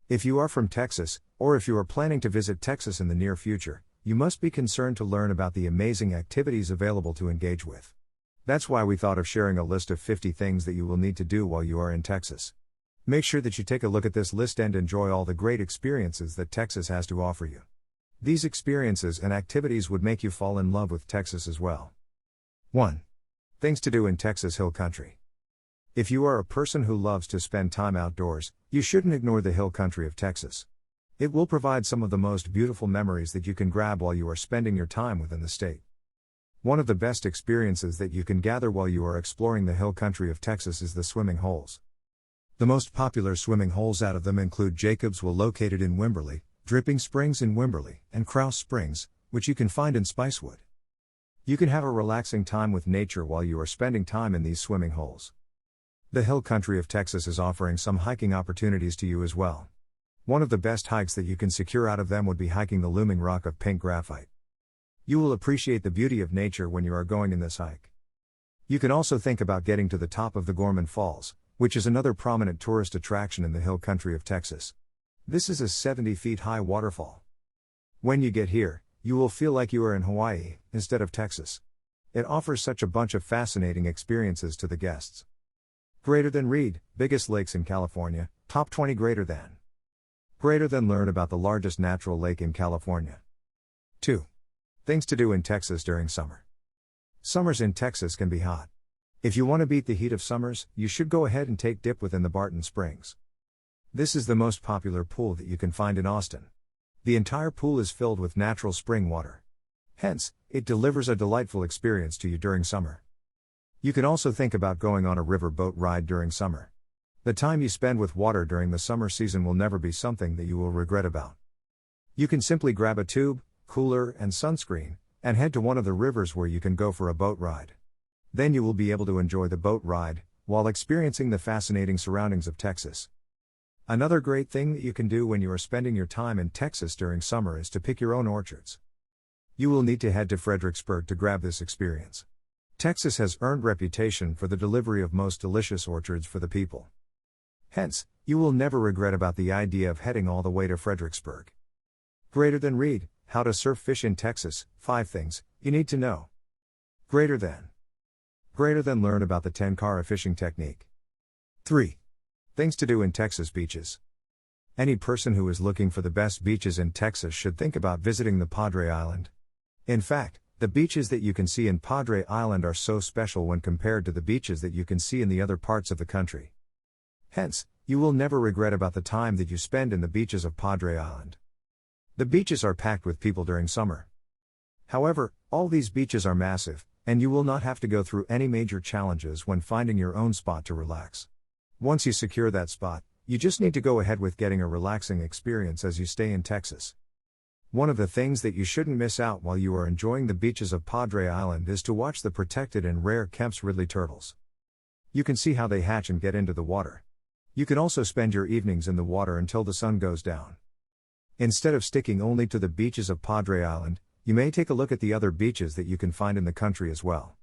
If you are from Texas, or if you are planning to visit Texas in the near future, you must be concerned to learn about the amazing activities available to engage with. That's why we thought of sharing a list of 50 things that you will need to do while you are in Texas. Make sure that you take a look at this list and enjoy all the great experiences that Texas has to offer you. These experiences and activities would make you fall in love with Texas as well. 1. Things to do in Texas Hill Country. If you are a person who loves to spend time outdoors, you shouldn't ignore the hill country of Texas. It will provide some of the most beautiful memories that you can grab while you are spending your time within the state. One of the best experiences that you can gather while you are exploring the hill country of Texas is the swimming holes. The most popular swimming holes out of them include Jacobs Well located in Wimberley, Dripping Springs in Wimberley, and Krause Springs, which you can find in Spicewood. You can have a relaxing time with nature while you are spending time in these swimming holes. The hill country of Texas is offering some hiking opportunities to you as well. One of the best hikes that you can secure out of them would be hiking the looming rock of pink graphite. You will appreciate the beauty of nature when you are going in this hike. You can also think about getting to the top of the Gorman Falls, which is another prominent tourist attraction in the hill country of Texas. This is a 70 feet high waterfall. When you get here, you will feel like you are in Hawaii, instead of Texas. It offers such a bunch of fascinating experiences to the guests. Greater than Read, biggest lakes in California, top 20 greater than. Greater than learn about the largest natural lake in California. 2. Things to do in Texas during summer. Summers in Texas can be hot. If you want to beat the heat of summers, you should go ahead and take dip within the Barton Springs. This is the most popular pool that you can find in Austin. The entire pool is filled with natural spring water. Hence, it delivers a delightful experience to you during summer. You can also think about going on a river boat ride during summer. The time you spend with water during the summer season will never be something that you will regret about. You can simply grab a tube, cooler, and sunscreen, and head to one of the rivers where you can go for a boat ride. Then you will be able to enjoy the boat ride, while experiencing the fascinating surroundings of Texas. Another great thing that you can do when you are spending your time in Texas during summer is to pick your own orchards. You will need to head to Fredericksburg to grab this experience. Texas has earned reputation for the delivery of most delicious orchards for the people. Hence, you will never regret about the idea of heading all the way to Fredericksburg. Greater than Read, how to surf fish in Texas, 5 things you need to know. Greater than learn about the Tenkara fishing technique. 3. Things to do in Texas beaches. Any person who is looking for the best beaches in Texas should think about visiting the Padre Island. In fact, the beaches that you can see in Padre Island are so special when compared to the beaches that you can see in the other parts of the country. Hence, you will never regret about the time that you spend in the beaches of Padre Island. The beaches are packed with people during summer. However, all these beaches are massive, and you will not have to go through any major challenges when finding your own spot to relax. Once you secure that spot, you just need to go ahead with getting a relaxing experience as you stay in Texas. One of the things that you shouldn't miss out while you are enjoying the beaches of Padre Island is to watch the protected and rare Kemp's Ridley turtles. You can see how they hatch and get into the water. You can also spend your evenings in the water until the sun goes down. Instead of sticking only to the beaches of Padre Island, you may take a look at the other beaches that you can find in the country as well.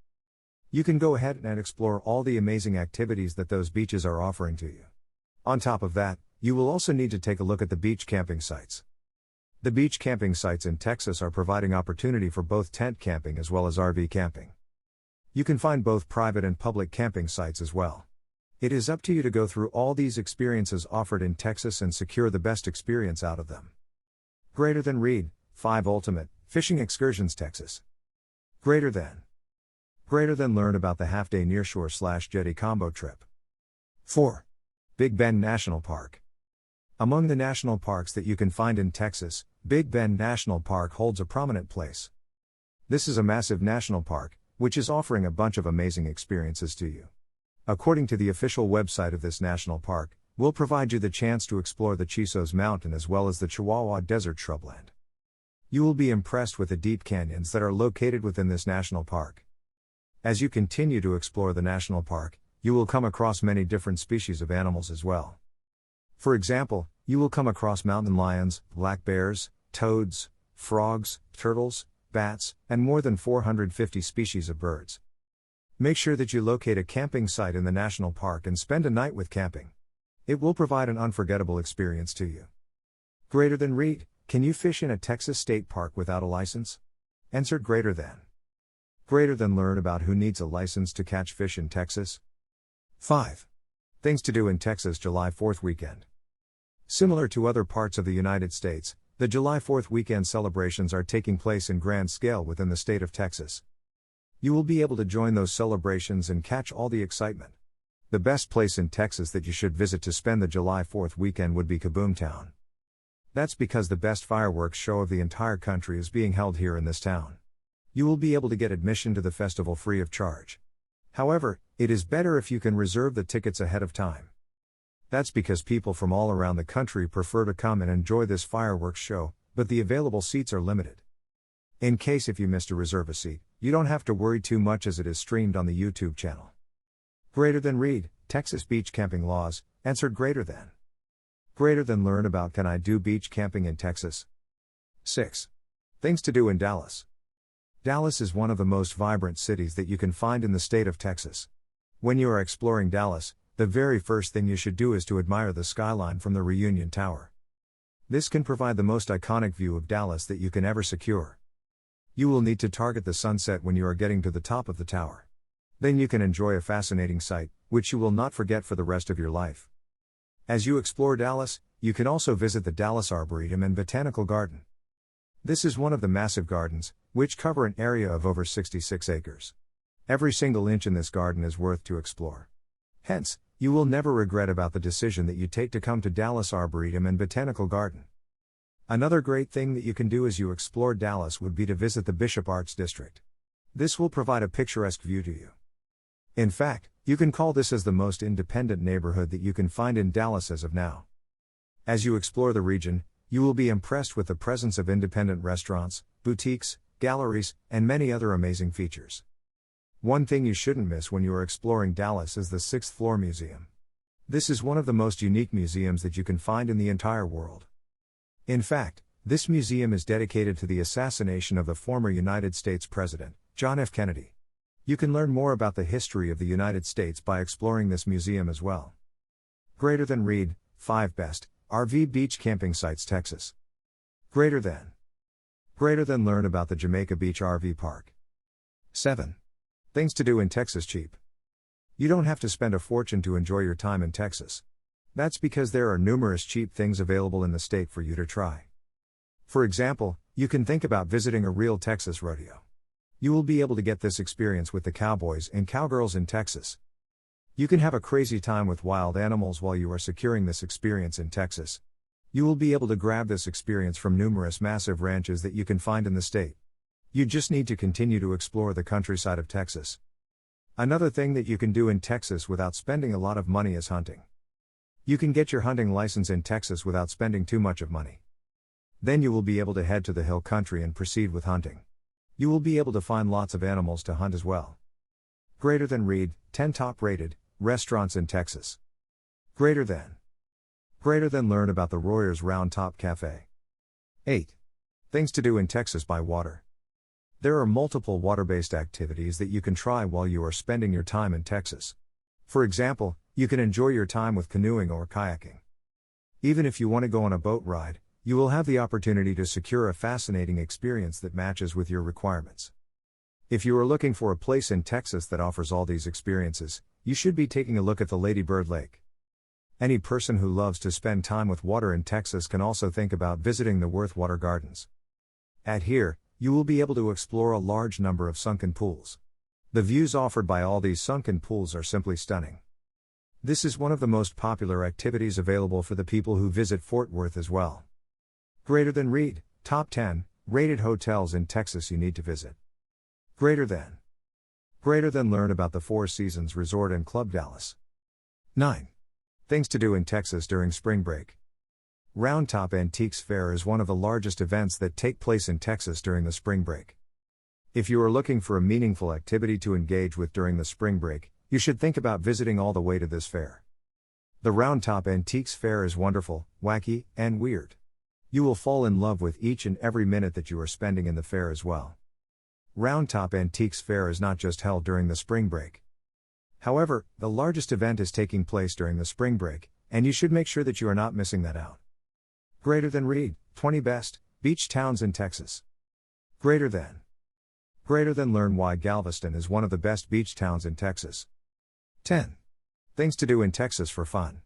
You can go ahead and explore all the amazing activities that those beaches are offering to you. On top of that, you will also need to take a look at the beach camping sites. The beach camping sites in Texas are providing opportunity for both tent camping as well as RV camping. You can find both private and public camping sites as well. It is up to you to go through all these experiences offered in Texas and secure the best experience out of them. Greater than Read, 5 ultimate fishing excursions Texas. Greater than learn about the half-day nearshore/jetty combo trip. 4. Big Bend National Park. Among the national parks that you can find in Texas, Big Bend National Park holds a prominent place. This is a massive national park, which is offering a bunch of amazing experiences to you. According to the official website of this national park, we'll provide you the chance to explore the Chisos Mountain as well as the Chihuahua Desert Shrubland. You will be impressed with the deep canyons that are located within this national park. As you continue to explore the national park, you will come across many different species of animals as well. For example, you will come across mountain lions, black bears, toads, frogs, turtles, bats, and more than 450 species of birds. Make sure that you locate a camping site in the national park and spend a night with camping. It will provide an unforgettable experience to you. Greater than read, can you fish in a Texas state park without a license? Answer greater than. Greater than learn about who needs a license to catch fish in Texas. 5. Things to do in Texas July 4th weekend. Similar to other parts of the United States, the July 4th weekend celebrations are taking place in grand scale within the state of Texas. You will be able to join those celebrations and catch all the excitement. The best place in Texas that you should visit to spend the July 4th weekend would be Kaboom Town. That's because the best fireworks show of the entire country is being held here in this town. You will be able to get admission to the festival free of charge. However, it is better if you can reserve the tickets ahead of time. That's because people from all around the country prefer to come and enjoy this fireworks show, but the available seats are limited. In case if you missed to reserve a seat, you don't have to worry too much as it is streamed on the YouTube channel. Greater than read, Texas beach camping laws, answered greater than. Greater than learn about can I do beach camping in Texas? 6. Things to do in Dallas. Dallas is one of the most vibrant cities that you can find in the state of Texas. When you are exploring Dallas, the very first thing you should do is to admire the skyline from the Reunion Tower. This can provide the most iconic view of Dallas that you can ever secure. You will need to target the sunset when you are getting to the top of the tower. Then you can enjoy a fascinating sight, which you will not forget for the rest of your life. As you explore Dallas, you can also visit the Dallas Arboretum and Botanical Garden. This is one of the massive gardens, which cover an area of over 66 acres. Every single inch in this garden is worth to explore. Hence, you will never regret about the decision that you take to come to Dallas Arboretum and Botanical Garden. Another great thing that you can do as you explore Dallas would be to visit the Bishop Arts District. This will provide a picturesque view to you. In fact, you can call this as the most independent neighborhood that you can find in Dallas as of now. As you explore the region, you will be impressed with the presence of independent restaurants, boutiques, galleries, and many other amazing features. One thing you shouldn't miss when you are exploring Dallas is the 6th Floor Museum. This is one of the most unique museums that you can find in the entire world. In fact, this museum is dedicated to the assassination of the former United States President, John F. Kennedy. You can learn more about the history of the United States by exploring this museum as well. Greater than read, 5 best RV beach camping sites Texas. Greater than. Greater than learn about the Jamaica Beach RV Park. 7. Things to do in Texas cheap. You don't have to spend a fortune to enjoy your time in Texas. That's because there are numerous cheap things available in the state for you to try. For example, you can think about visiting a real Texas rodeo. You will be able to get this experience with the cowboys and cowgirls in Texas. You can have a crazy time with wild animals while you are securing this experience in Texas. You will be able to grab this experience from numerous massive ranches that you can find in the state. You just need to continue to explore the countryside of Texas. Another thing that you can do in Texas without spending a lot of money is hunting. You can get your hunting license in Texas without spending too much of money. Then you will be able to head to the hill country and proceed with hunting. You will be able to find lots of animals to hunt as well. Greater than read, 10 top-rated restaurants in Texas. Greater than. Greater than learn about the Royers Round Top Cafe. 8. Things to do in Texas by water. There are multiple water-based activities that you can try while you are spending your time in Texas. For example, you can enjoy your time with canoeing or kayaking. Even if you want to go on a boat ride, you will have the opportunity to secure a fascinating experience that matches with your requirements. If you are looking for a place in Texas that offers all these experiences, you should be taking a look at the Lady Bird Lake. Any person who loves to spend time with water in Texas can also think about visiting the Worth Water Gardens. At here, you will be able to explore a large number of sunken pools. The views offered by all these sunken pools are simply stunning. This is one of the most popular activities available for the people who visit Fort Worth as well. Greater than read, top 10 rated hotels in Texas you need to visit. Greater than. Greater than learn about the Four Seasons Resort and Club Dallas. 9. Things to do in Texas during spring break. Round Top Antiques Fair is one of the largest events that take place in Texas during the spring break. If you are looking for a meaningful activity to engage with during the spring break, you should think about visiting all the way to this fair. The Round Top Antiques Fair is wonderful, wacky, and weird. You will fall in love with each and every minute that you are spending in the fair as well. Round Top Antiques Fair is not just held during the spring break. However, the largest event is taking place during the spring break, and you should make sure that you are not missing that out. Greater than read, 20 best beach towns in Texas. Greater than. Greater than learn why Galveston is one of the best beach towns in Texas. 10. Things to do in Texas for fun.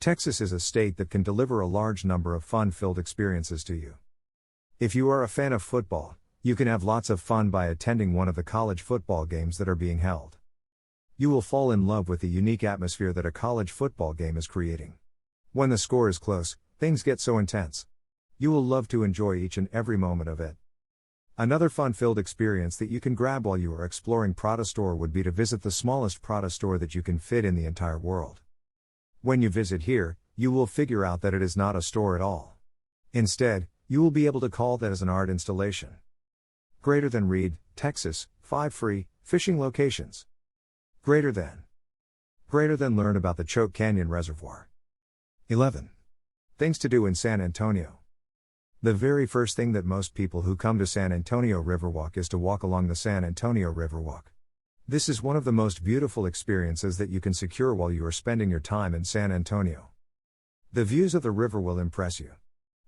Texas is a state that can deliver a large number of fun-filled experiences to you. If you are a fan of football, you can have lots of fun by attending one of the college football games that are being held. You will fall in love with the unique atmosphere that a college football game is creating. When the score is close, things get so intense. You will love to enjoy each and every moment of it. Another fun-filled experience that you can grab while you are exploring Prada Store would be to visit the smallest Prada store that you can fit in the entire world. When you visit here, you will figure out that it is not a store at all. Instead, you will be able to call that as an art installation. Greater than read, Texas, 5 free fishing locations. Greater than. Greater than learn about the Choke Canyon Reservoir. 11. Things to do in San Antonio. The very first thing that most people who come to San Antonio Riverwalk is to walk along the San Antonio Riverwalk. This is one of the most beautiful experiences that you can secure while you are spending your time in San Antonio. The views of the river will impress you.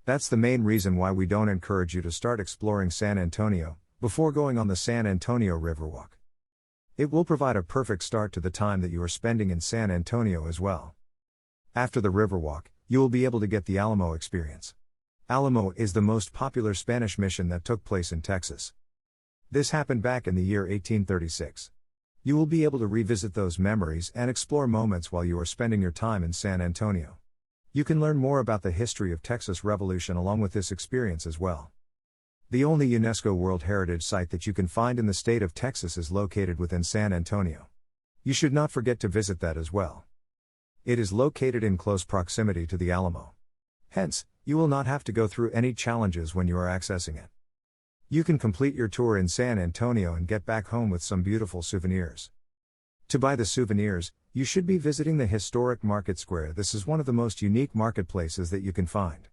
That's the main reason why we don't encourage you to start exploring San Antonio before going on the San Antonio Riverwalk. It will provide a perfect start to the time that you are spending in San Antonio as well. After the Riverwalk, you will be able to get the Alamo experience. Alamo is the most popular Spanish mission that took place in Texas. This happened back in the year 1836. You will be able to revisit those memories and explore moments while you are spending your time in San Antonio. You can learn more about the history of Texas Revolution along with this experience as well. The only UNESCO World Heritage Site that you can find in the state of Texas is located within San Antonio. You should not forget to visit that as well. It is located in close proximity to the Alamo. Hence, you will not have to go through any challenges when you are accessing it. You can complete your tour in San Antonio and get back home with some beautiful souvenirs. To buy the souvenirs, you should be visiting the historic Market Square. This is one of the most unique marketplaces that you can find.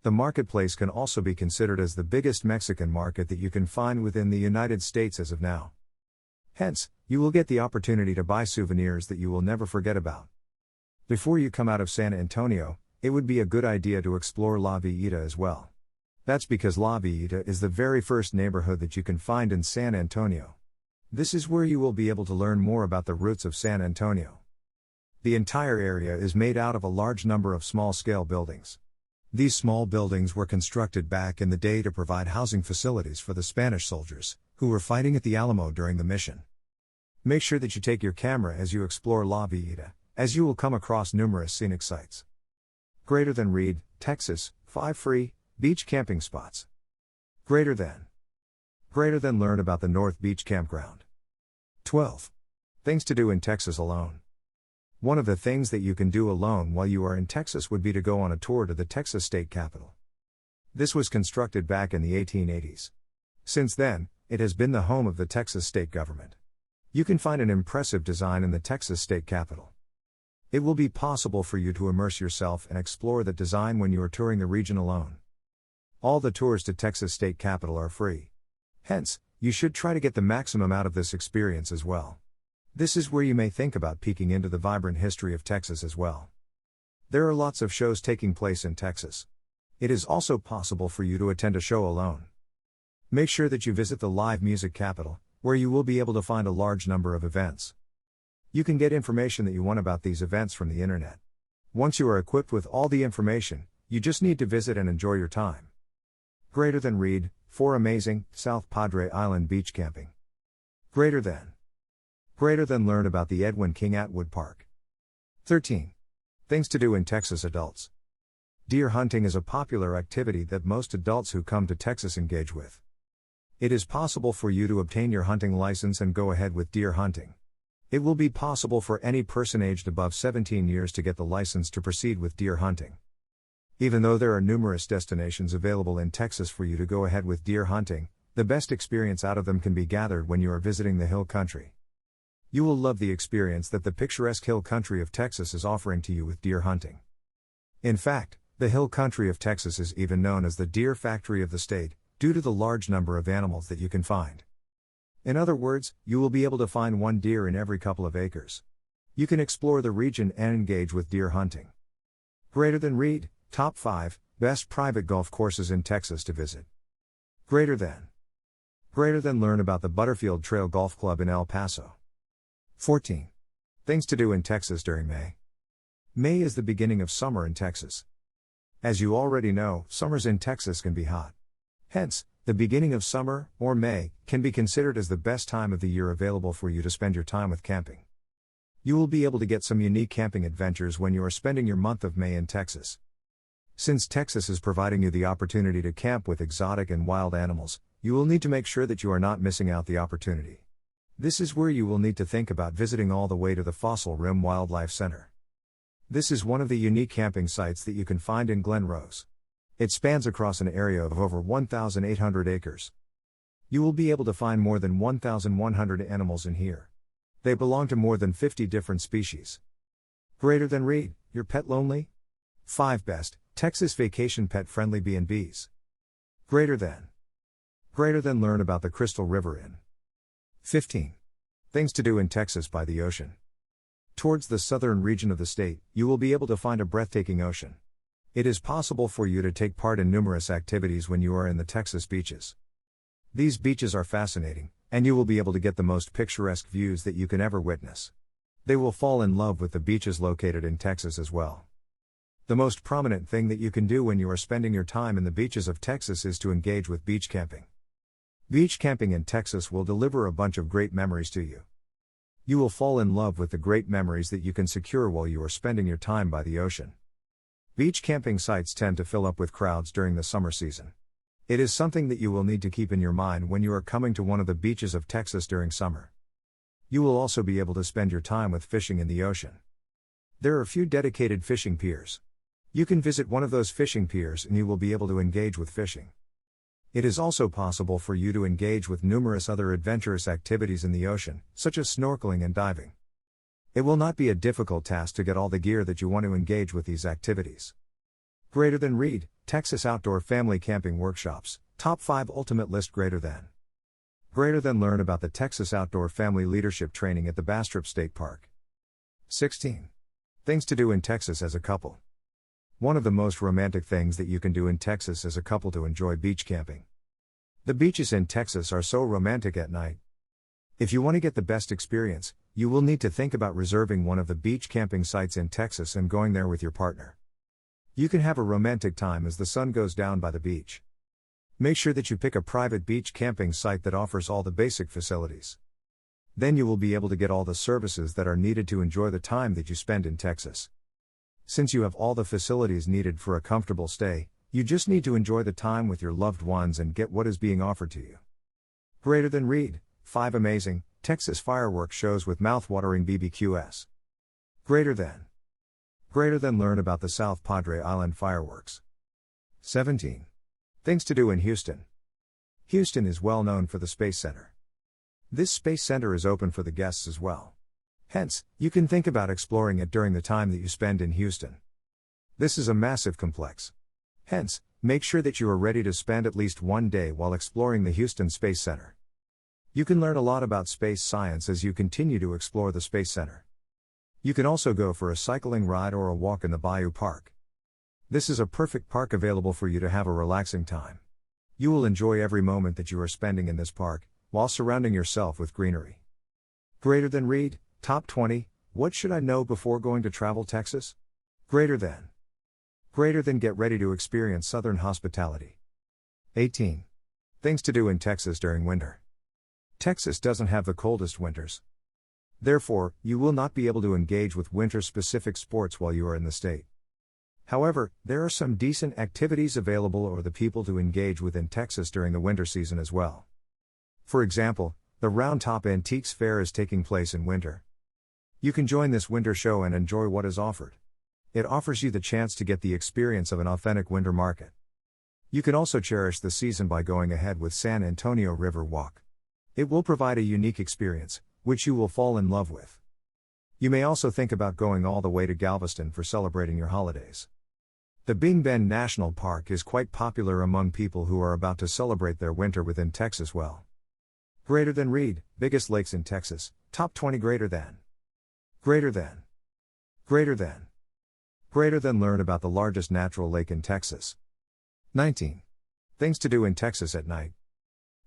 The marketplace can also be considered as the biggest Mexican market that you can find within the United States as of now. Hence, you will get the opportunity to buy souvenirs that you will never forget about. Before you come out of San Antonio, it would be a good idea to explore La Villita as well. That's because La Villita is the very first neighborhood that you can find in San Antonio. This is where you will be able to learn more about the roots of San Antonio. The entire area is made out of a large number of small-scale buildings. These small buildings were constructed back in the day to provide housing facilities for the Spanish soldiers, who were fighting at the Alamo during the mission. Make sure that you take your camera as you explore La Villita, as you will come across numerous scenic sites. Greater than read, Texas, 5 free beach camping spots. Greater than. Greater than learn about the North Beach Campground. 12. Things to do in Texas alone. One of the things that you can do alone while you are in Texas would be to go on a tour to the Texas State Capitol. This was constructed back in the 1880s. Since then, it has been the home of the Texas state government. You can find an impressive design in the Texas State Capitol. It will be possible for you to immerse yourself and explore that design when you are touring the region alone. All the tours to Texas State Capitol are free. Hence, you should try to get the maximum out of this experience as well. This is where you may think about peeking into the vibrant history of Texas as well. There are lots of shows taking place in Texas. It is also possible for you to attend a show alone. Make sure that you visit the live music capital, where you will be able to find a large number of events. You can get information that you want about these events from the internet. Once you are equipped with all the information, you just need to visit and enjoy your time. Greater than read, 4 amazing, South Padre Island beach camping. Greater than. Greater than learn about the Edwin King Atwood Park. 13. Things to do in Texas adults. Deer hunting is a popular activity that most adults who come to Texas engage with. It is possible for you to obtain your hunting license and go ahead with deer hunting. It will be possible for any person aged above 17 years to get the license to proceed with deer hunting. Even though there are numerous destinations available in Texas for you to go ahead with deer hunting, the best experience out of them can be gathered when you are visiting the hill country. You will love the experience that the picturesque hill country of Texas is offering to you with deer hunting. In fact, the hill country of Texas is even known as the deer factory of the state, due to the large number of animals that you can find. In other words, you will be able to find one deer in every couple of acres. You can explore the region and engage with deer hunting. Greater than read, top 5 best private golf courses in Texas to visit. Greater than learn about the Butterfield Trail Golf Club in El Paso. 14. Things to do in Texas during May. May is the beginning of summer in Texas. As you already know, summers in Texas can be hot. Hence, the beginning of summer, or May, can be considered as the best time of the year available for you to spend your time with camping. You will be able to get some unique camping adventures when you are spending your month of May in Texas. Since Texas is providing you the opportunity to camp with exotic and wild animals, you will need to make sure that you are not missing out the opportunity. This is where you will need to think about visiting all the way to the Fossil Rim Wildlife Center. This is one of the unique camping sites that you can find in Glen Rose. It spans across an area of over 1,800 acres. You will be able to find more than 1,100 animals in here. They belong to more than 50 different species. Greater than read, your pet lonely? 5 best Texas vacation pet-friendly B&Bs. Greater than learn about the Crystal River Inn. 15. Things to do in Texas by the ocean. Towards the southern region of the state, you will be able to find a breathtaking ocean. It is possible for you to take part in numerous activities when you are in the Texas beaches. These beaches are fascinating, and you will be able to get the most picturesque views that you can ever witness. They will fall in love with the beaches located in Texas as well. The most prominent thing that you can do when you are spending your time in the beaches of Texas is to engage with beach camping. Beach camping in Texas will deliver a bunch of great memories to you. You will fall in love with the great memories that you can secure while you are spending your time by the ocean. Beach camping sites tend to fill up with crowds during the summer season. It is something that you will need to keep in your mind when you are coming to one of the beaches of Texas during summer. You will also be able to spend your time with fishing in the ocean. There are a few dedicated fishing piers. You can visit one of those fishing piers and you will be able to engage with fishing. It is also possible for you to engage with numerous other adventurous activities in the ocean, such as snorkeling and diving. It will not be a difficult task to get all the gear that you want to engage with these activities. Greater than read, Texas Outdoor Family Camping Workshops, Top 5 Ultimate List. Greater than learn about the Texas Outdoor Family Leadership Training at the Bastrop State Park. 16. Things to do in Texas as a couple. One of the most romantic things that you can do in Texas as a couple to enjoy beach camping. The beaches in Texas are so romantic at night. If you want to get the best experience, you will need to think about reserving one of the beach camping sites in Texas and going there with your partner. You can have a romantic time as the sun goes down by the beach. Make sure that you pick a private beach camping site that offers all the basic facilities. Then you will be able to get all the services that are needed to enjoy the time that you spend in Texas. Since you have all the facilities needed for a comfortable stay, you just need to enjoy the time with your loved ones and get what is being offered to you. Greater than read, 5 amazing Texas fireworks shows with mouth-watering BBQs. Greater than learn about the South Padre Island fireworks. 17. Things to do in Houston. Houston is well known for the Space Center. This Space Center is open for the guests as well. Hence, you can think about exploring it during the time that you spend in Houston. This is a massive complex. Hence, make sure that you are ready to spend at least one day while exploring the Houston Space Center. You can learn a lot about space science as you continue to explore the Space Center. You can also go for a cycling ride or a walk in the Bayou Park. This is a perfect park available for you to have a relaxing time. You will enjoy every moment that you are spending in this park, while surrounding yourself with greenery. Greater than read, Top 20, what should I know before going to travel Texas? Greater than get ready to experience Southern hospitality. 18. Things to do in Texas during winter. Texas doesn't have the coldest winters. Therefore, you will not be able to engage with winter-specific sports while you are in the state. However, there are some decent activities available or the people to engage with in Texas during the winter season as well. For example, the Round Top Antiques Fair is taking place in winter. You can join this winter show and enjoy what is offered. It offers you the chance to get the experience of an authentic winter market. You can also cherish the season by going ahead with San Antonio River Walk. It will provide a unique experience, which you will fall in love with. You may also think about going all the way to Galveston for celebrating your holidays. The Bing Bend National Park is quite popular among people who are about to celebrate their winter within Texas well. Greater than read, biggest lakes in Texas, top 20. Greater than Greater than. Greater than. Greater than learn about the largest natural lake in Texas. 19. Things to do in Texas at night.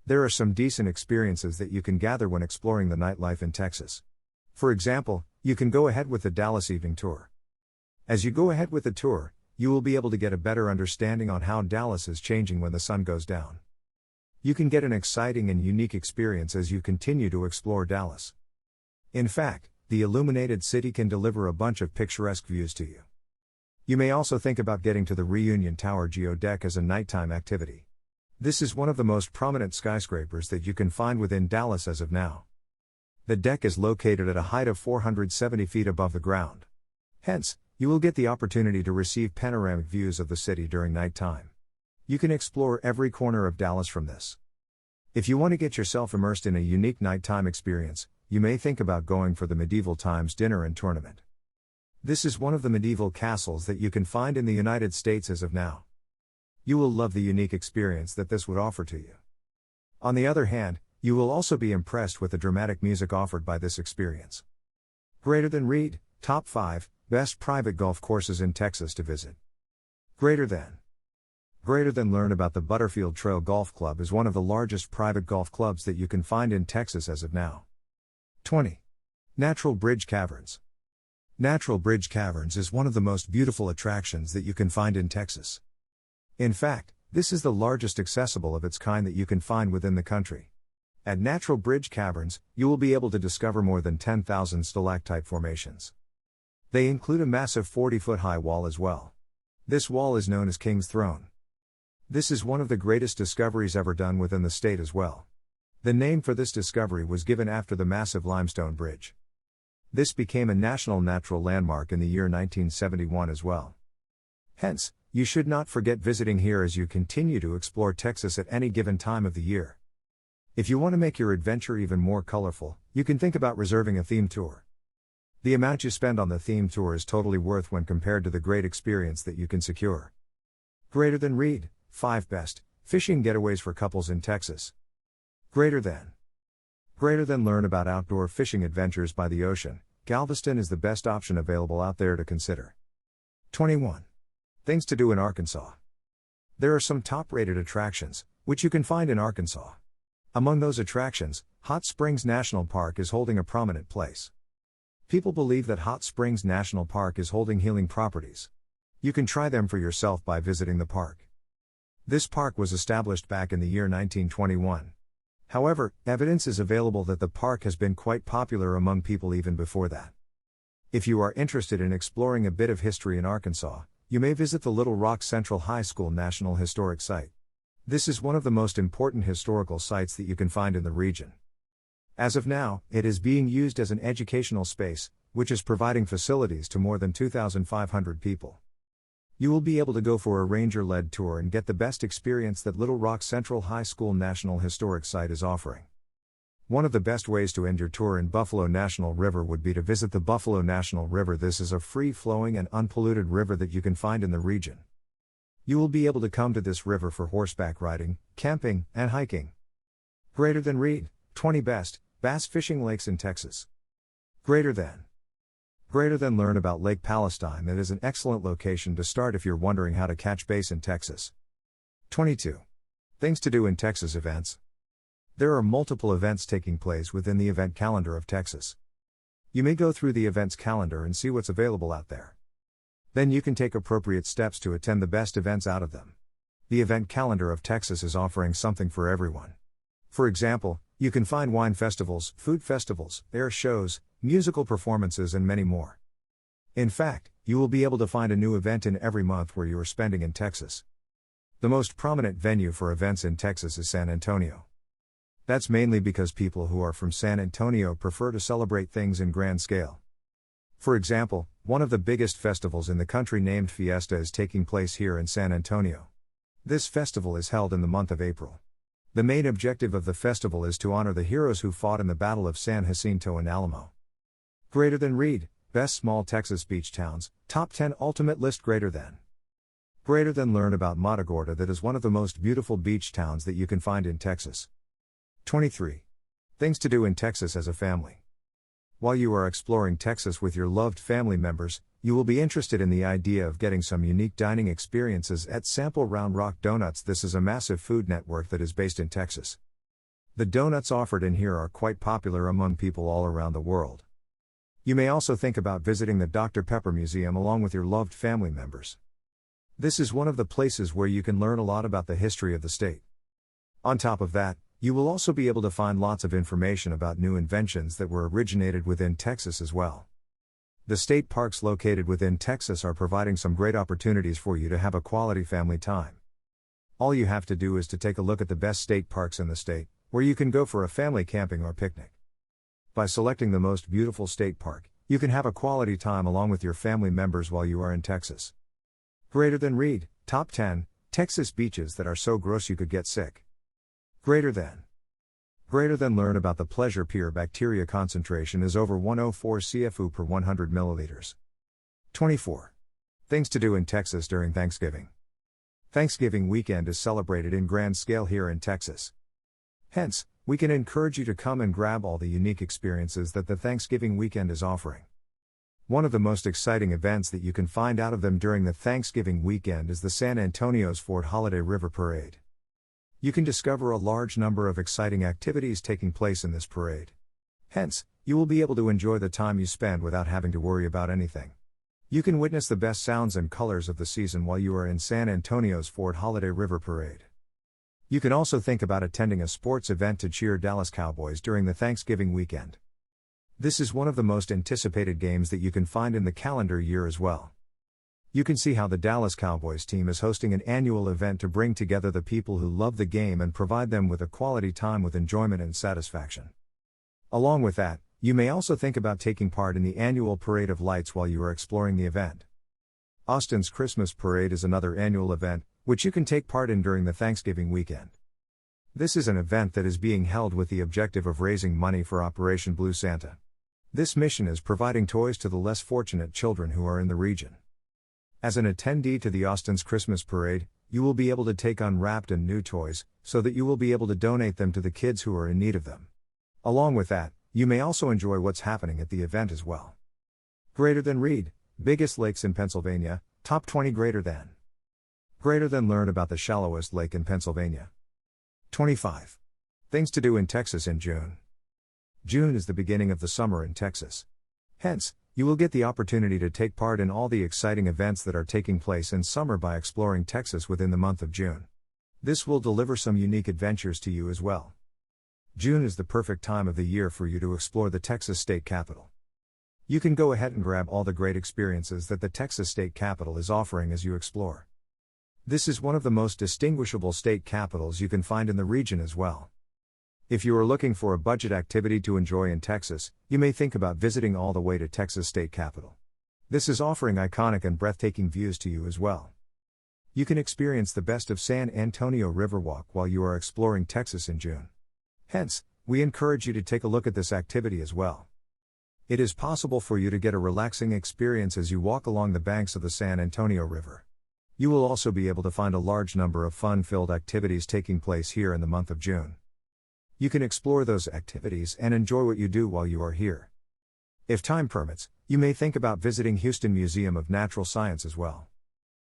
There are some decent experiences that you can gather when exploring the nightlife in Texas. For example, you can go ahead with the Dallas Evening Tour. As you go ahead with the tour, you will be able to get a better understanding on how Dallas is changing when the sun goes down. You can get an exciting and unique experience as you continue to explore Dallas. In fact, the illuminated city can deliver a bunch of picturesque views to you. You may also think about getting to the Reunion Tower Geodeck as a nighttime activity. This is one of the most prominent skyscrapers that you can find within Dallas as of now. The deck is located at a height of 470 feet above the ground. Hence, you will get the opportunity to receive panoramic views of the city during nighttime. You can explore every corner of Dallas from this. If you want to get yourself immersed in a unique nighttime experience, you may think about going for the Medieval Times Dinner and Tournament. This is one of the medieval castles that you can find in the United States as of now. You will love the unique experience that this would offer to you. On the other hand, you will also be impressed with the dramatic music offered by this experience. Greater than read, Top 5 Best Private Golf Courses in Texas to Visit. Greater than. Greater than learn about the Butterfield Trail Golf Club is one of the largest private golf clubs that you can find in Texas as of now. 20. Natural Bridge Caverns. Natural Bridge Caverns is one of the most beautiful attractions that you can find in Texas. In fact, this is the largest accessible of its kind that you can find within the country. At Natural Bridge Caverns, you will be able to discover more than 10,000 stalactite formations. They include a massive 40-foot-high wall as well. This wall is known as King's Throne. This is one of the greatest discoveries ever done within the state as well. The name for this discovery was given after the massive limestone bridge. This became a national natural landmark in the year 1971 as well. Hence, you should not forget visiting here as you continue to explore Texas at any given time of the year. If you want to make your adventure even more colorful, you can think about reserving a theme tour. The amount you spend on the theme tour is totally worth when compared to the great experience that you can secure. Greater than read, 5 Best Fishing Getaways for Couples in Texas. Greater than. Greater than learn about outdoor fishing adventures by the ocean, Galveston is the best option available out there to consider. 21. Things to do in Arkansas. There are some top-rated attractions, which you can find in Arkansas. Among those attractions, Hot Springs National Park is holding a prominent place. People believe that Hot Springs National Park is holding healing properties. You can try them for yourself by visiting the park. This park was established back in the year 1921. However, evidence is available that the park has been quite popular among people even before that. If you are interested in exploring a bit of history in Arkansas, you may visit the Little Rock Central High School National Historic Site. This is one of the most important historical sites that you can find in the region. As of now, it is being used as an educational space, which is providing facilities to more than 2,500 people. You will be able to go for a ranger-led tour and get the best experience that Little Rock Central High School National Historic Site is offering. One of the best ways to end your tour in Buffalo National River would be to visit the Buffalo National River. This is a free-flowing and unpolluted river that you can find in the region. You will be able to come to this river for horseback riding, camping, and hiking. Greater than read, 20 Best Bass Fishing Lakes in Texas. Greater than. Greater than learn about Lake Palestine. That is an excellent location to start if you're wondering how to catch bass in Texas. 22. Things to do in Texas events. There are multiple events taking place within the event calendar of Texas. You may go through the events calendar and see what's available out there. Then you can take appropriate steps to attend the best events out of them. The event calendar of Texas is offering something for everyone. For example, you can find wine festivals, food festivals, air shows, musical performances, and many more. In fact, you will be able to find a new event in every month where you are spending in Texas. The most prominent venue for events in Texas is San Antonio. That's mainly because people who are from San Antonio prefer to celebrate things in grand scale. For example, one of the biggest festivals in the country named Fiesta is taking place here in San Antonio. This festival is held in the month of April. The main objective of the festival is to honor the heroes who fought in the Battle of San Jacinto and Alamo. Greater than read, Best Small Texas Beach Towns, Top 10 Ultimate List. Greater than. Greater than learn about Matagorda. That is one of the most beautiful beach towns that you can find in Texas. 23. Things to do in Texas as a family. While you are exploring Texas with your loved family members, you will be interested in the idea of getting some unique dining experiences at Sample Round Rock Donuts. This is a massive food network that is based in Texas. The donuts offered in here are quite popular among people all around the world. You may also think about visiting the Dr. Pepper Museum along with your loved family members. This is one of the places where you can learn a lot about the history of the state. On top of that, you will also be able to find lots of information about new inventions that were originated within Texas as well. The state parks located within Texas are providing some great opportunities for you to have a quality family time. All you have to do is to take a look at the best state parks in the state, where you can go for a family camping or picnic. By selecting the most beautiful state park, you can have a quality time along with your family members while you are in Texas. Greater than read, Top 10 Texas beaches that are so gross you could get sick. Greater than learn about the Pleasure Pier. Bacteria concentration is over 104 CFU per 100 milliliters. 24. Things to do in Texas during Thanksgiving. Thanksgiving weekend is celebrated in grand scale here in Texas. Hence, we can encourage you to come and grab all the unique experiences that the Thanksgiving weekend is offering. One of the most exciting events that you can find out of them during the Thanksgiving weekend is the San Antonio's Ford Holiday River Parade. You can discover a large number of exciting activities taking place in this parade. Hence, you will be able to enjoy the time you spend without having to worry about anything. You can witness the best sounds and colors of the season while you are in San Antonio's Ford Holiday River Parade. You can also think about attending a sports event to cheer Dallas Cowboys during the Thanksgiving weekend. This is one of the most anticipated games that you can find in the calendar year as well. You can see how the Dallas Cowboys team is hosting an annual event to bring together the people who love the game and provide them with a quality time with enjoyment and satisfaction. Along with that, you may also think about taking part in the annual Parade of Lights while you are exploring the event. Austin's Christmas Parade is another annual event, which you can take part in during the Thanksgiving weekend. This is an event that is being held with the objective of raising money for Operation Blue Santa. This mission is providing toys to the less fortunate children who are in the region. As an attendee to the Austin's Christmas Parade, you will be able to take unwrapped and new toys, so that you will be able to donate them to the kids who are in need of them. Along with that, you may also enjoy what's happening at the event as well. Greater than read, biggest lakes in Pennsylvania, top 20 greater than learn about the shallowest lake in Pennsylvania. 25. Things to do in Texas in June. June is the beginning of the summer in Texas. Hence, you will get the opportunity to take part in all the exciting events that are taking place in summer by exploring Texas within the month of June. This will deliver some unique adventures to you as well. June is the perfect time of the year for you to explore the Texas State Capitol. You can go ahead and grab all the great experiences that the Texas State Capitol is offering as you explore. This is one of the most distinguishable state capitals you can find in the region as well. If you are looking for a budget activity to enjoy in Texas, you may think about visiting all the way to Texas State Capitol. This is offering iconic and breathtaking views to you as well. You can experience the best of San Antonio Riverwalk while you are exploring Texas in June. Hence, we encourage you to take a look at this activity as well. It is possible for you to get a relaxing experience as you walk along the banks of the San Antonio River. You will also be able to find a large number of fun-filled activities taking place here in the month of June. You can explore those activities and enjoy what you do while you are here. If time permits, you may think about visiting Houston Museum of Natural Science as well.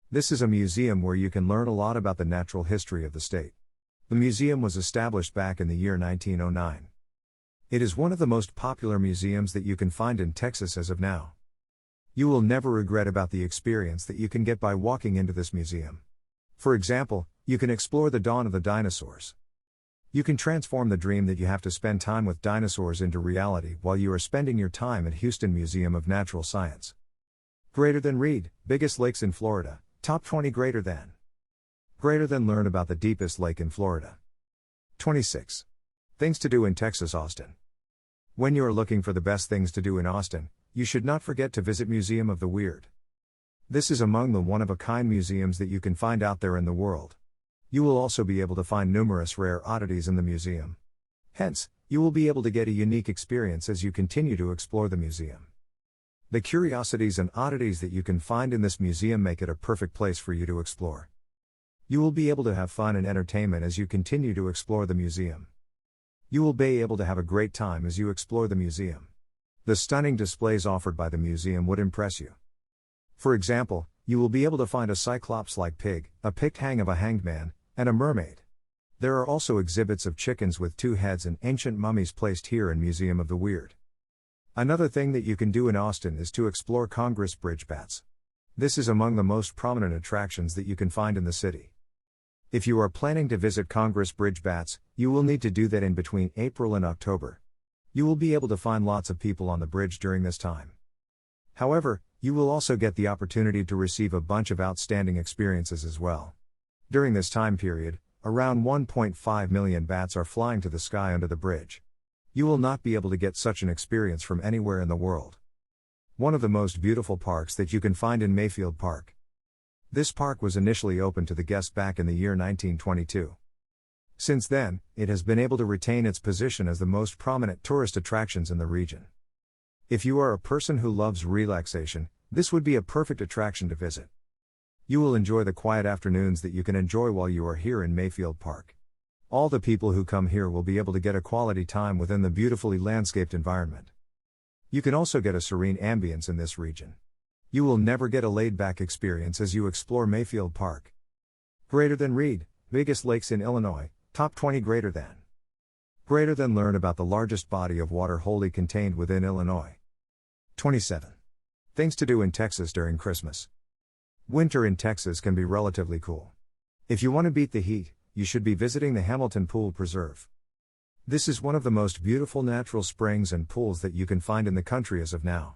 This is a museum where you can learn a lot about the natural history of the state. The museum was established back in the year 1909. It is one of the most popular museums that you can find in Texas as of now. You will never regret about the experience that you can get by walking into this museum. For example, you can explore the dawn of the dinosaurs. You can transform the dream that you have to spend time with dinosaurs into reality while you are spending your time at Houston Museum of Natural Science. Greater than read, biggest lakes in Florida, top 20 greater than learn about the deepest lake in Florida. 26. Things to do in Texas. Austin. When you are looking for the best things to do in Austin, you should not forget to visit Museum of the Weird. This is among the one-of-a-kind museums that you can find out there in the world. You will also be able to find numerous rare oddities in the museum. Hence, you will be able to get a unique experience as you continue to explore the museum. The curiosities and oddities that you can find in this museum make it a perfect place for you to explore. You will be able to have fun and entertainment as you continue to explore the museum. You will be able to have a great time as you explore the museum. The stunning displays offered by the museum would impress you. For example, you will be able to find a cyclops-like pig, a picked hang of a hanged man, and a mermaid. There are also exhibits of chickens with two heads and ancient mummies placed here in Museum of the Weird. Another thing that you can do in Austin is to explore Congress Bridge Bats. This is among the most prominent attractions that you can find in the city. If you are planning to visit Congress Bridge Bats, you will need to do that in between April and October. You will be able to find lots of people on the bridge during this time. However, you will also get the opportunity to receive a bunch of outstanding experiences as well. During this time period, around 1.5 million bats are flying to the sky under the bridge. You will not be able to get such an experience from anywhere in the world. One of the most beautiful parks that you can find in Mayfield Park. This park was initially opened to the guests back in the year 1922. Since then, it has been able to retain its position as the most prominent tourist attractions in the region. If you are a person who loves relaxation, this would be a perfect attraction to visit. You will enjoy the quiet afternoons that you can enjoy while you are here in Mayfield Park. All the people who come here will be able to get a quality time within the beautifully landscaped environment. You can also get a serene ambience in this region. You will never get a laid-back experience as you explore Mayfield Park. Greater than Reed, biggest lakes in Illinois, top 20 greater than. Greater than learn about the largest body of water wholly contained within Illinois. 27. Things to do in Texas during Christmas. Winter in Texas can be relatively cool. If you want to beat the heat, you should be visiting the Hamilton Pool Preserve. This is one of the most beautiful natural springs and pools that you can find in the country as of now.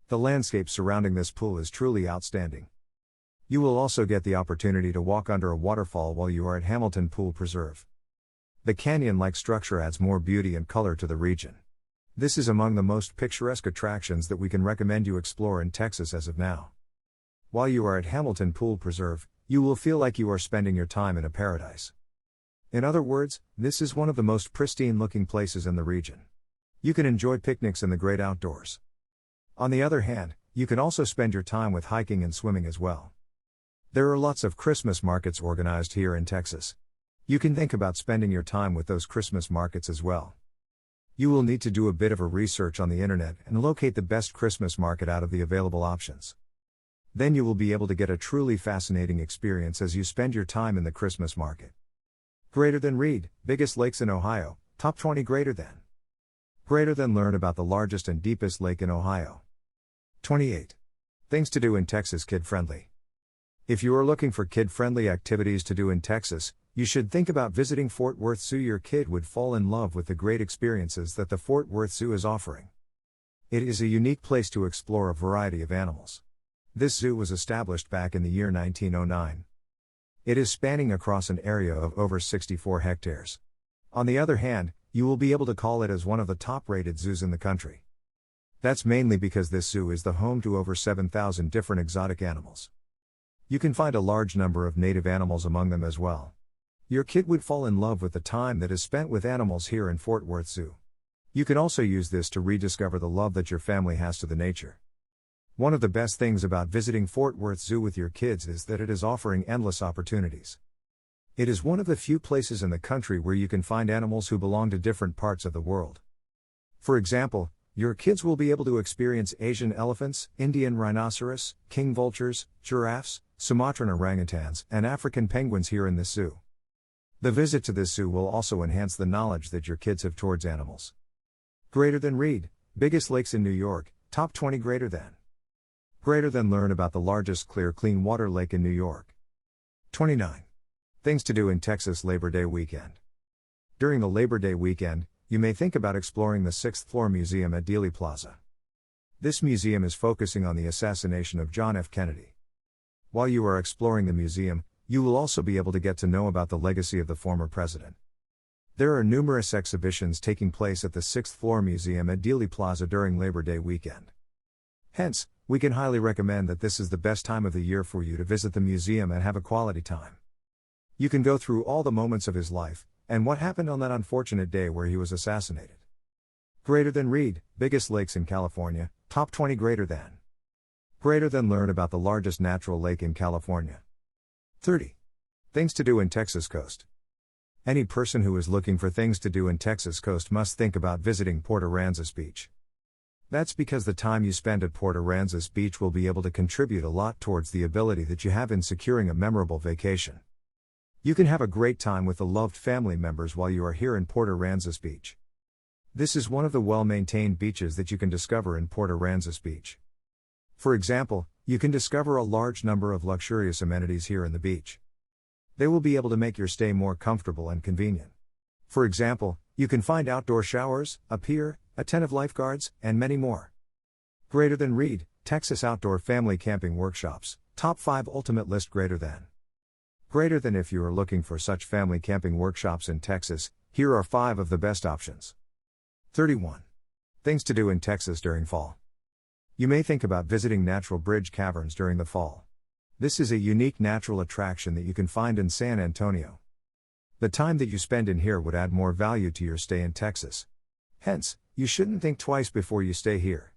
The landscape surrounding this pool is truly outstanding. You will also get the opportunity to walk under a waterfall while you are at Hamilton Pool Preserve. The canyon-like structure adds more beauty and color to the region. This is among the most picturesque attractions that we can recommend you explore in Texas as of now. While you are at Hamilton Pool Preserve, you will feel like you are spending your time in a paradise. In other words, this is one of the most pristine-looking places in the region. You can enjoy picnics in the great outdoors. On the other hand, you can also spend your time with hiking and swimming as well. There are lots of Christmas markets organized here in Texas. You can think about spending your time with those Christmas markets as well. You will need to do a bit of a research on the internet and locate the best Christmas market out of the available options. Then you will be able to get a truly fascinating experience as you spend your time in the Christmas market. Greater than Reed, biggest lakes in Ohio, top 20 greater than. Greater than learn about the largest and deepest lake in Ohio. 28. Things to do in Texas kid-friendly. If you are looking for kid-friendly activities to do in Texas, you should think about visiting Fort Worth Zoo. Your kid would fall in love with the great experiences that the Fort Worth Zoo is offering. It is a unique place to explore a variety of animals. This zoo was established back in the year 1909. It is spanning across an area of over 64 hectares. On the other hand, you will be able to call it as one of the top-rated zoos in the country. That's mainly because this zoo is the home to over 7,000 different exotic animals. You can find a large number of native animals among them as well. Your kid would fall in love with the time that is spent with animals here in Fort Worth Zoo. You can also use this to rediscover the love that your family has to the nature. One of the best things about visiting Fort Worth Zoo with your kids is that it is offering endless opportunities. It is one of the few places in the country where you can find animals who belong to different parts of the world. For example, your kids will be able to experience Asian elephants, Indian rhinoceros, king vultures, giraffes, Sumatran orangutans, and African penguins here in this zoo. The visit to this zoo will also enhance the knowledge that your kids have towards animals. Greater than Reed, biggest lakes in New York, top 20 greater than. Greater than learn about the largest clear clean water lake in New York. 29. Things to do in Texas Labor Day weekend. During the Labor Day weekend, you may think about exploring the 6th floor museum at Dealey Plaza. This museum is focusing on the assassination of John F. Kennedy. While you are exploring the museum, you will also be able to get to know about the legacy of the former president. There are numerous exhibitions taking place at the 6th floor museum at Dealey Plaza during Labor Day weekend. Hence, we can highly recommend that this is the best time of the year for you to visit the museum and have a quality time. You can go through all the moments of his life, and what happened on that unfortunate day where he was assassinated. Greater than Reed, biggest lakes in California, top 20 greater than. Greater than learn about the largest natural lake in California. 30. Things to do in Texas Coast. Any person who is looking for things to do in Texas Coast must think about visiting Port Aransas Beach. That's because the time you spend at Port Aransas Beach will be able to contribute a lot towards the ability that you have in securing a memorable vacation. You can have a great time with the loved family members while you are here in Port Aransas Beach. This is one of the well-maintained beaches that you can discover in Port Aransas Beach. For example, you can discover a large number of luxurious amenities here in the beach. They will be able to make your stay more comfortable and convenient. For example, you can find outdoor showers, a pier, attentive lifeguards, and many more. Greater than Reed, Texas Outdoor Family Camping Workshops, Top 5 Ultimate List Greater than. Greater than. If you are looking for such family camping workshops in Texas, here are 5 of the best options. 31. Things to do in Texas during fall. You may think about visiting Natural Bridge Caverns during the fall. This is a unique natural attraction that you can find in San Antonio. The time that you spend in here would add more value to your stay in Texas. Hence, you shouldn't think twice before you stay here.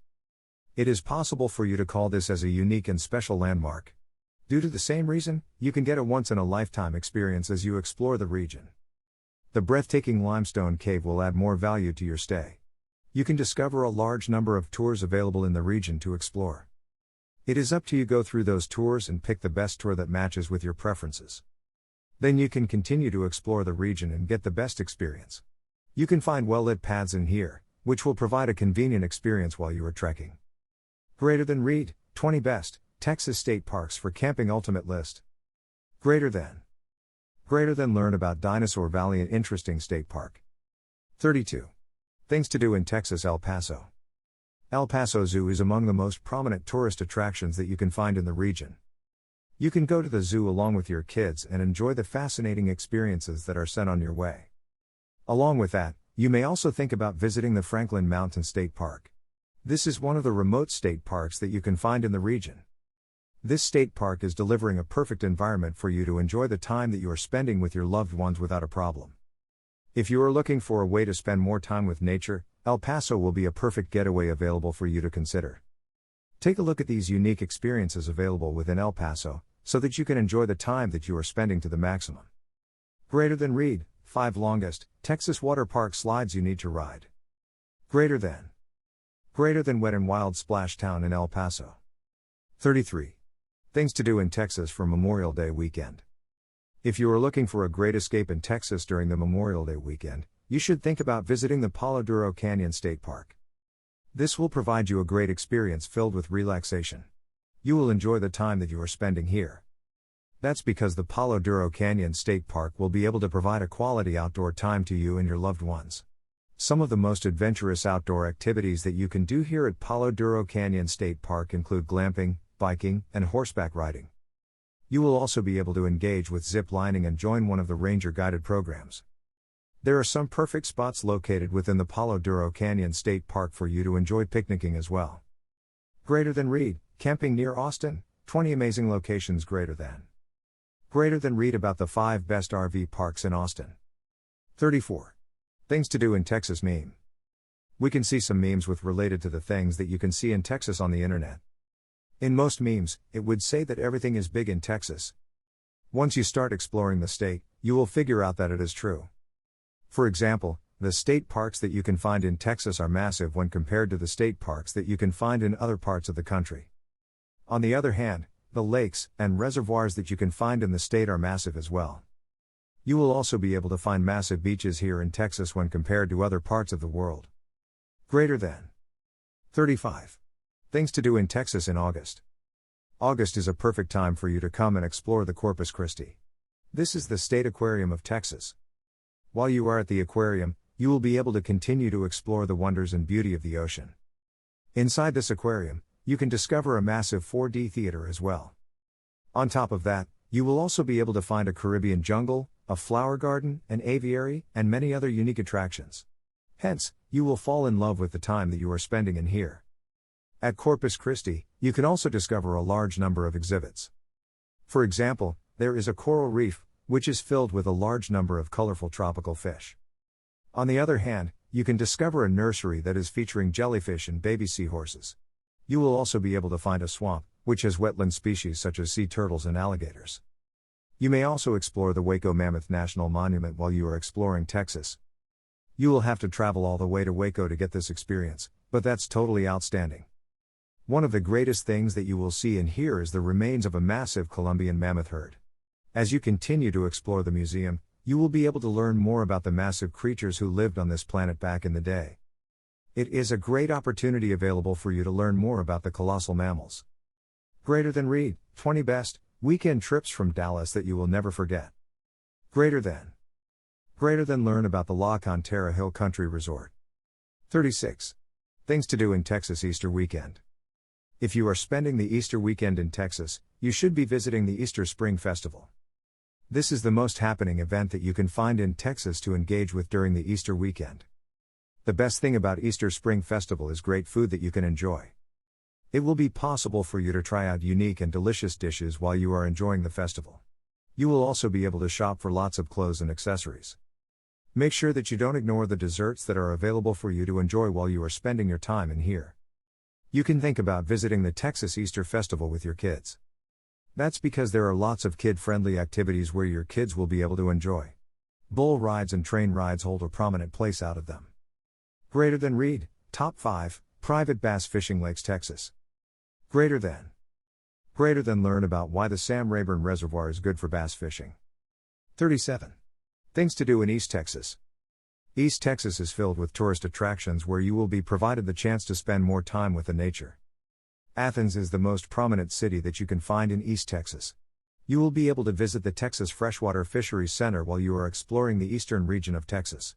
It is possible for you to call this as a unique and special landmark. Due to the same reason, you can get a once-in-a-lifetime experience as you explore the region. The breathtaking limestone cave will add more value to your stay. You can discover a large number of tours available in the region to explore. It is up to you to go through those tours and pick the best tour that matches with your preferences. Then you can continue to explore the region and get the best experience. You can find well-lit paths in here, which will provide a convenient experience while you are trekking. Greater than. Read, 20 Best Texas State Parks for Camping Ultimate List. Greater than. Greater than. Learn about Dinosaur Valley, an interesting state park. 32. Things to do in Texas. El Paso. El Paso Zoo is among the most prominent tourist attractions that you can find in the region. You can go to the zoo along with your kids and enjoy the fascinating experiences that are sent on your way. Along with that, you may also think about visiting the Franklin Mountain State Park. This is one of the remote state parks that you can find in the region. This state park is delivering a perfect environment for you to enjoy the time that you are spending with your loved ones without a problem. If you are looking for a way to spend more time with nature, El Paso will be a perfect getaway available for you to consider. Take a look at these unique experiences available within El Paso, so that you can enjoy the time that you are spending to the maximum. Greater than. Read, 5 Longest Texas Water Park Slides you need to ride. Greater than. Greater than. Wet n Wild Splash Town in El Paso. 33. Things to do in Texas for Memorial Day weekend. If you are looking for a great escape in Texas during the Memorial Day weekend, you should think about visiting the Palo Duro Canyon State Park. This will provide you a great experience filled with relaxation. You will enjoy the time that you are spending here. That's because the Palo Duro Canyon State Park will be able to provide a quality outdoor time to you and your loved ones. Some of the most adventurous outdoor activities that you can do here at Palo Duro Canyon State Park include glamping, biking, and horseback riding. You will also be able to engage with zip lining and join one of the ranger-guided programs. There are some perfect spots located within the Palo Duro Canyon State Park for you to enjoy picnicking as well. Greater than. Read, camping near Austin, 20 amazing locations. Greater than. Greater than. Read about the 5 best RV parks in Austin. 34. Things to do in Texas. Meme. We can see some memes with related to the things that you can see in Texas on the internet. In most memes, it would say that everything is big in Texas. Once you start exploring the state, you will figure out that it is true. For example, the state parks that you can find in Texas are massive when compared to the state parks that you can find in other parts of the country. On the other hand, the lakes and reservoirs that you can find in the state are massive as well. You will also be able to find massive beaches here in Texas when compared to other parts of the world. Greater than. 35. Things to do in Texas in August. August is a perfect time for you to come and explore the Corpus Christi. This is the State Aquarium of Texas. While you are at the aquarium, you will be able to continue to explore the wonders and beauty of the ocean. Inside this aquarium, you can discover a massive 4D theater as well. On top of that, you will also be able to find a Caribbean jungle, a flower garden, an aviary, and many other unique attractions. Hence, you will fall in love with the time that you are spending in here. At Corpus Christi, you can also discover a large number of exhibits. For example, there is a coral reef, which is filled with a large number of colorful tropical fish. On the other hand, you can discover a nursery that is featuring jellyfish and baby seahorses. You will also be able to find a swamp, which has wetland species such as sea turtles and alligators. You may also explore the Waco Mammoth National Monument while you are exploring Texas. You will have to travel all the way to Waco to get this experience, But that's totally outstanding. One of the greatest things that you will see and hear is the remains of a massive Columbian mammoth herd. As you continue to explore the museum, you will be able to learn more about the massive creatures who lived on this planet back in the day. It is a great opportunity available for you to learn more about the colossal mammals. Greater than read, 20 best weekend trips from Dallas that you will never forget. Greater than learn about the La Cantera Hill Country Resort. 36. Things to do in Texas Easter weekend. If you are spending the Easter weekend in Texas, you should be visiting the Easter Spring Festival. This is the most happening event that you can find in Texas to engage with during the Easter weekend. The best thing about Easter Spring Festival is great food that you can enjoy. It will be possible for you to try out unique and delicious dishes while you are enjoying the festival. You will also be able to shop for lots of clothes and accessories. Make sure that you don't ignore the desserts that are available for you to enjoy while you are spending your time in here. You can think about visiting the Texas Easter Festival with your kids. That's because there are lots of kid-friendly activities where your kids will be able to enjoy. Bull rides and train rides hold a prominent place out of them. Greater than read, top 5, private bass fishing lakes Texas. Greater than learn about why the Sam Rayburn Reservoir is good for bass fishing. 37. Things to do in East Texas. East Texas is filled with tourist attractions where you will be provided the chance to spend more time with the nature. Athens is the most prominent city that you can find in East Texas. You will be able to visit the Texas Freshwater Fisheries Center while you are exploring the eastern region of Texas.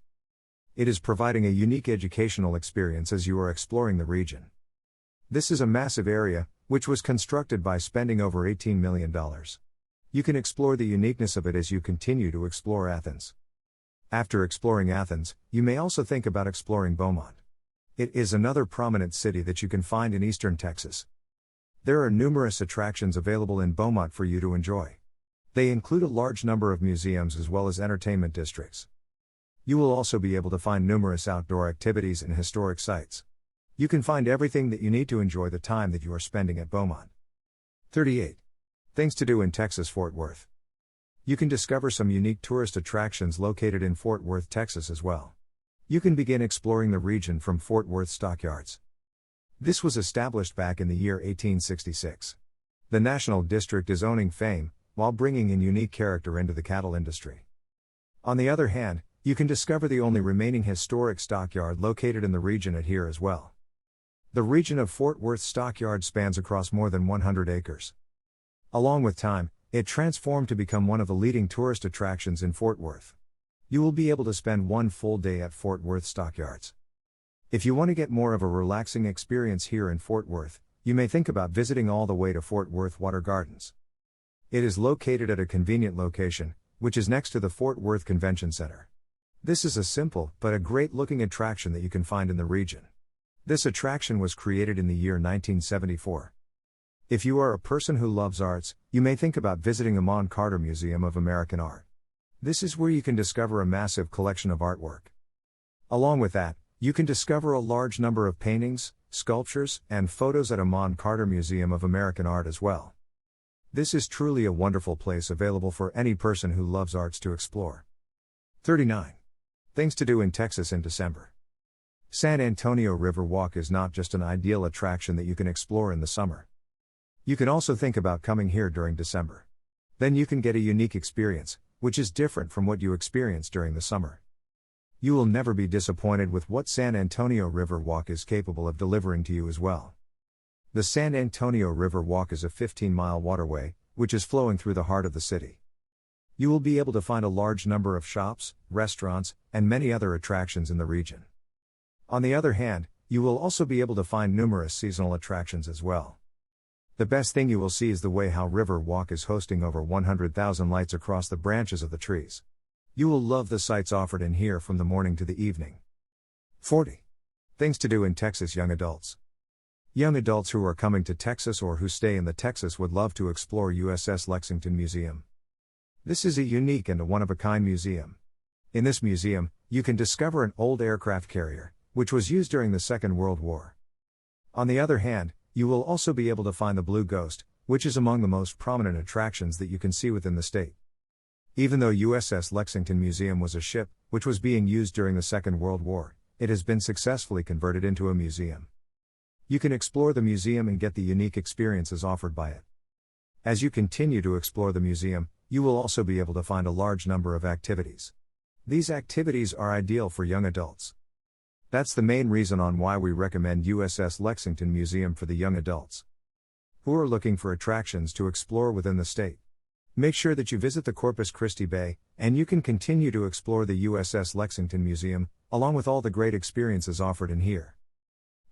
It is providing a unique educational experience as you are exploring the region. This is a massive area, which was constructed by spending over $18 million. You can explore the uniqueness of it as you continue to explore Athens. After exploring Athens, you may also think about exploring Beaumont. It is another prominent city that you can find in eastern Texas. There are numerous attractions available in Beaumont for you to enjoy. They include a large number of museums as well as entertainment districts. You will also be able to find numerous outdoor activities and historic sites. You can find everything that you need to enjoy the time that you are spending at Beaumont. 38. Things to do in Texas Fort Worth. You can discover some unique tourist attractions located in Fort Worth, Texas as well. You can begin exploring the region from Fort Worth Stockyards. This was established back in the year 1866. The National District is owning fame, while bringing in unique character into the cattle industry. On the other hand, you can discover the only remaining historic stockyard located in the region at here as well. The region of Fort Worth Stockyard spans across more than 100 acres. Along with time, it transformed to become one of the leading tourist attractions in Fort Worth. You will be able to spend one full day at Fort Worth Stockyards. If you want to get more of a relaxing experience here in Fort Worth, you may think about visiting all the way to Fort Worth Water Gardens. It is located at a convenient location, which is next to the Fort Worth Convention Center. This is a simple, but a great-looking attraction that you can find in the region. This attraction was created in the year 1974. If you are a person who loves arts, you may think about visiting Amon Carter Museum of American Art. This is where you can discover a massive collection of artwork. Along with that, you can discover a large number of paintings, sculptures, and photos at Amon Carter Museum of American Art as well. This is truly a wonderful place available for any person who loves arts to explore. 39. Things to do in Texas in December. San Antonio River Walk is not just an ideal attraction that you can explore in the summer. You can also think about coming here during December. Then you can get a unique experience, which is different from what you experience during the summer. You will never be disappointed with what San Antonio River Walk is capable of delivering to you as well. The San Antonio River Walk is a 15-mile waterway, which is flowing through the heart of the city. You will be able to find a large number of shops, restaurants, and many other attractions in the region. On the other hand, you will also be able to find numerous seasonal attractions as well. The best thing you will see is the way how River Walk is hosting over 100,000 lights across the branches of the trees. You will love the sights offered in here from the morning to the evening. 40. Things to do in Texas young adults. Young adults who are coming to Texas or who stay in the Texas would love to explore USS Lexington Museum. This is a unique and a one-of-a-kind museum. In this museum, you can discover an old aircraft carrier, which was used during the Second World War. On the other hand, you will also be able to find the Blue Ghost, which is among the most prominent attractions that you can see within the state. Even though USS Lexington Museum was a ship, which was being used during the Second World War, it has been successfully converted into a museum. You can explore the museum and get the unique experiences offered by it. As you continue to explore the museum, you will also be able to find a large number of activities. These activities are ideal for young adults. That's the main reason on why we recommend USS Lexington Museum for the young adults who are looking for attractions to explore within the state. Make sure that you visit the Corpus Christi Bay, and you can continue to explore the USS Lexington Museum, along with all the great experiences offered in here.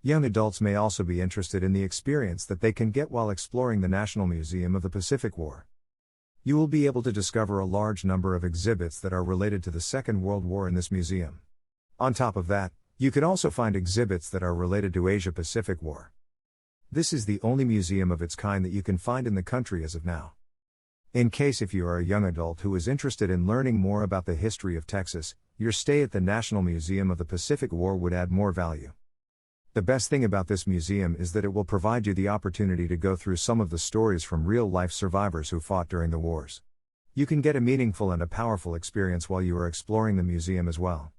Young adults may also be interested in the experience that they can get while exploring the National Museum of the Pacific War. You will be able to discover a large number of exhibits that are related to the Second World War in this museum. On top of that, you can also find exhibits that are related to Asia-Pacific War. This is the only museum of its kind that you can find in the country as of now. In case if you are a young adult who is interested in learning more about the history of Texas, your stay at the National Museum of the Pacific War would add more value. The best thing about this museum is that it will provide you the opportunity to go through some of the stories from real-life survivors who fought during the wars. You can get a meaningful and a powerful experience while you are exploring the museum as well.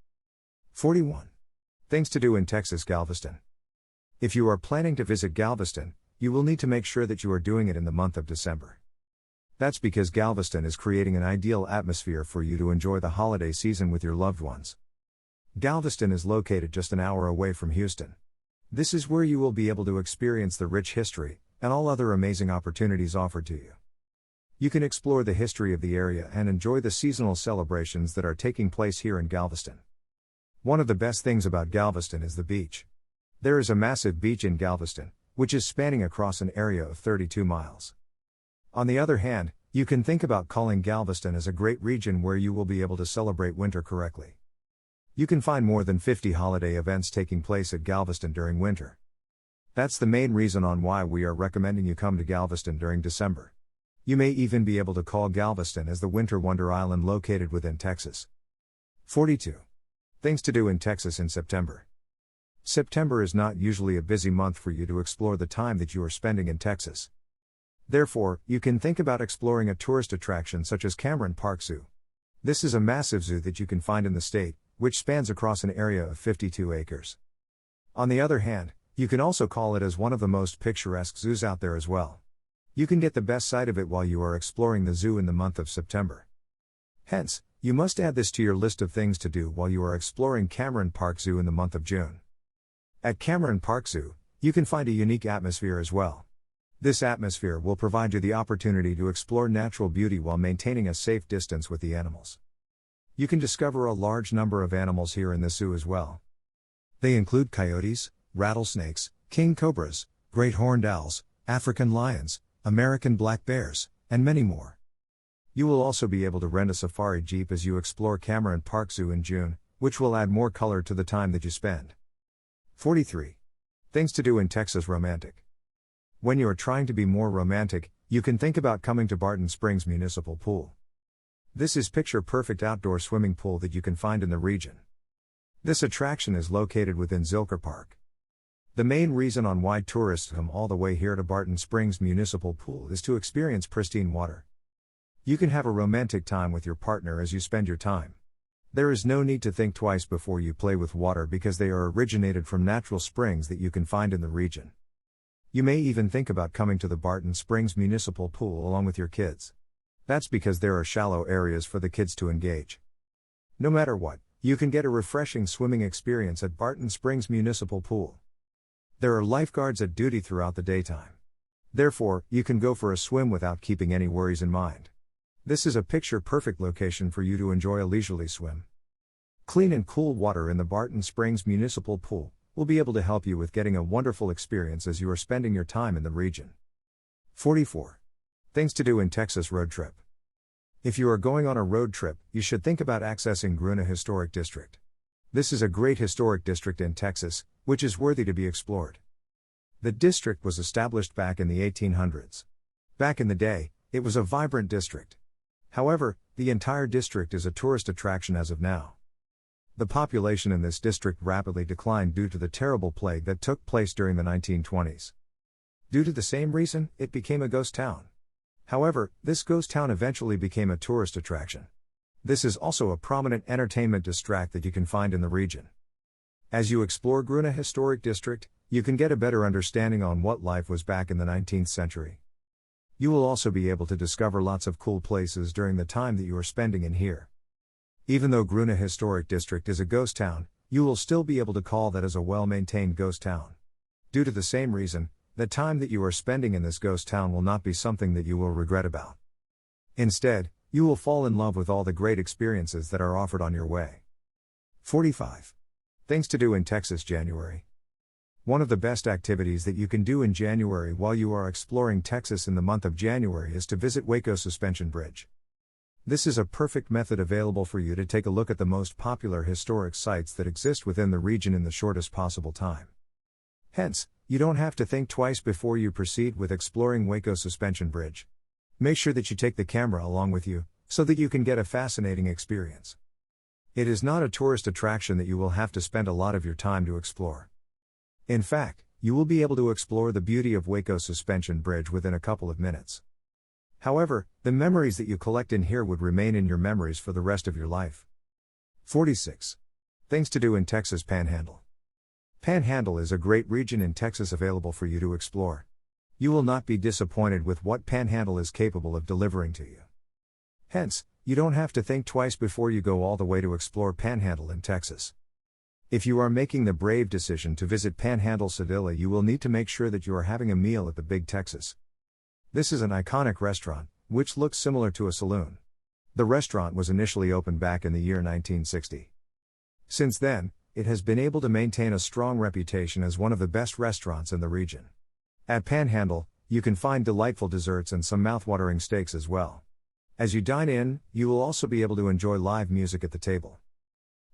41. Things to do in Texas. Galveston. If you are planning to visit Galveston, you will need to make sure that you are doing it in the month of December. That's because Galveston is creating an ideal atmosphere for you to enjoy the holiday season with your loved ones. Galveston is located just an hour away from Houston. This is where you will be able to experience the rich history, and all other amazing opportunities offered to you. You can explore the history of the area and enjoy the seasonal celebrations that are taking place here in Galveston. One of the best things about Galveston is the beach. There is a massive beach in Galveston, which is spanning across an area of 32 miles. On the other hand, you can think about calling Galveston as a great region where you will be able to celebrate winter correctly. You can find more than 50 holiday events taking place at Galveston during winter. That's the main reason on why we are recommending you come to Galveston during December. You may even be able to call Galveston as the Winter Wonder Island located within Texas. 42. Things to do in Texas in September. September is not usually a busy month for you to explore the time that you are spending in Texas. Therefore, you can think about exploring a tourist attraction such as Cameron Park Zoo. This is a massive zoo that you can find in the state, which spans across an area of 52 acres. On the other hand, you can also call it as one of the most picturesque zoos out there as well. You can get the best sight of it while you are exploring the zoo in the month of September. Hence, you must add this to your list of things to do while you are exploring Cameron Park Zoo in the month of June. At Cameron Park Zoo, you can find a unique atmosphere as well. This atmosphere will provide you the opportunity to explore natural beauty while maintaining a safe distance with the animals. You can discover a large number of animals here in the zoo as well. They include coyotes, rattlesnakes, king cobras, great horned owls, African lions, American black bears, and many more. You will also be able to rent a safari jeep as you explore Cameron Park Zoo in June, which will add more color to the time that you spend. 43. Things to do in Texas. Romantic. When you are trying to be more romantic, you can think about coming to Barton Springs Municipal Pool. This is picture-perfect outdoor swimming pool that you can find in the region. This attraction is located within Zilker Park. The main reason on why tourists come all the way here to Barton Springs Municipal Pool is to experience pristine water. You can have a romantic time with your partner as you spend your time. There is no need to think twice before you play with water because they are originated from natural springs that you can find in the region. You may even think about coming to the Barton Springs Municipal Pool along with your kids. That's because there are shallow areas for the kids to engage. No matter what, you can get a refreshing swimming experience at Barton Springs Municipal Pool. There are lifeguards at duty throughout the daytime. Therefore, you can go for a swim without keeping any worries in mind. This is a picture-perfect location for you to enjoy a leisurely swim. Clean and cool water in the Barton Springs Municipal Pool will be able to help you with getting a wonderful experience as you are spending your time in the region. 44. Things to do in Texas. Road trip. If you are going on a road trip, you should think about accessing Gruna Historic District. This is a great historic district in Texas, which is worthy to be explored. The district was established back in the 1800s. Back in the day, it was a vibrant district. However, the entire district is a tourist attraction as of now. The population in this district rapidly declined due to the terrible plague that took place during the 1920s. Due to the same reason, it became a ghost town. However, this ghost town eventually became a tourist attraction. This is also a prominent entertainment district that you can find in the region. As you explore Gruna Historic District, you can get a better understanding on what life was back in the 19th century. You will also be able to discover lots of cool places during the time that you are spending in here. Even though Gruna Historic District is a ghost town, you will still be able to call that as a well-maintained ghost town. Due to the same reason, the time that you are spending in this ghost town will not be something that you will regret about. Instead, you will fall in love with all the great experiences that are offered on your way. 45. Things to do in Texas January. One of the best activities that you can do in January while you are exploring Texas in the month of January is to visit Waco Suspension Bridge. This is a perfect method available for you to take a look at the most popular historic sites that exist within the region in the shortest possible time. Hence, you don't have to think twice before you proceed with exploring Waco Suspension Bridge. Make sure that you take the camera along with you, so that you can get a fascinating experience. It is not a tourist attraction that you will have to spend a lot of your time to explore. In fact, you will be able to explore the beauty of Waco Suspension Bridge within a couple of minutes. However, the memories that you collect in here would remain in your memories for the rest of your life. 46. Things to do in Texas Panhandle. Panhandle is a great region in Texas available for you to explore. You will not be disappointed with what Panhandle is capable of delivering to you. Hence, you don't have to think twice before you go all the way to explore Panhandle in Texas. If you are making the brave decision to visit Panhandle Sevilla, you will need to make sure that you are having a meal at the Big Texas. This is an iconic restaurant, which looks similar to a saloon. The restaurant was initially opened back in the year 1960. Since then, it has been able to maintain a strong reputation as one of the best restaurants in the region. At Panhandle, you can find delightful desserts and some mouthwatering steaks as well. As you dine in, you will also be able to enjoy live music at the table.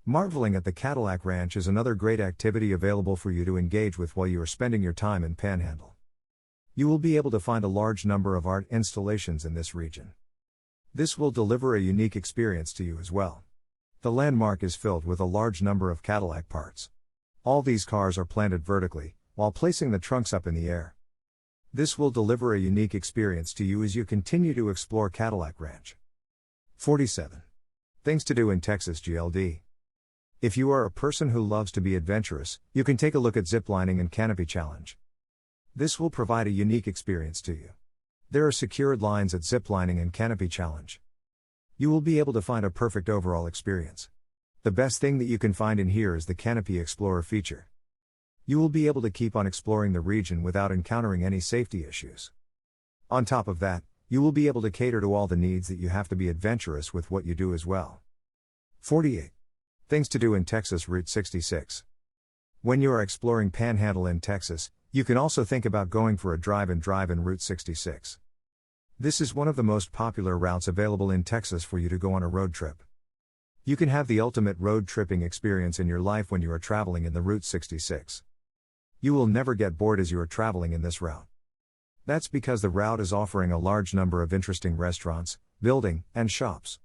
Marveling at the Cadillac Ranch is another great activity available for you to engage with while you are spending your time in Panhandle. You will be able to find a large number of art installations in this region. This will deliver a unique experience to you as well. The landmark is filled with a large number of Cadillac parts. All these cars are planted vertically, while placing the trunks up in the air. This will deliver a unique experience to you as you continue to explore Cadillac Ranch. 47. Things to do in Texas GLD. If you are a person who loves to be adventurous, you can take a look at ziplining and canopy challenge. This will provide a unique experience to you. There are secured lines at ziplining and canopy challenge. You will be able to find a perfect overall experience. The best thing that you can find in here is the Canopy Explorer feature. You will be able to keep on exploring the region without encountering any safety issues. On top of that, you will be able to cater to all the needs that you have to be adventurous with what you do as well. 48. Things to do in Texas Route 66. When you are exploring Panhandle in Texas, you can also think about going for a drive-in Route 66. This is one of the most popular routes available in Texas for you to go on a road trip. You can have the ultimate road tripping experience in your life when you are traveling in the Route 66. You will never get bored as you are traveling in this route. That's because the route is offering a large number of interesting restaurants, buildings, and shops.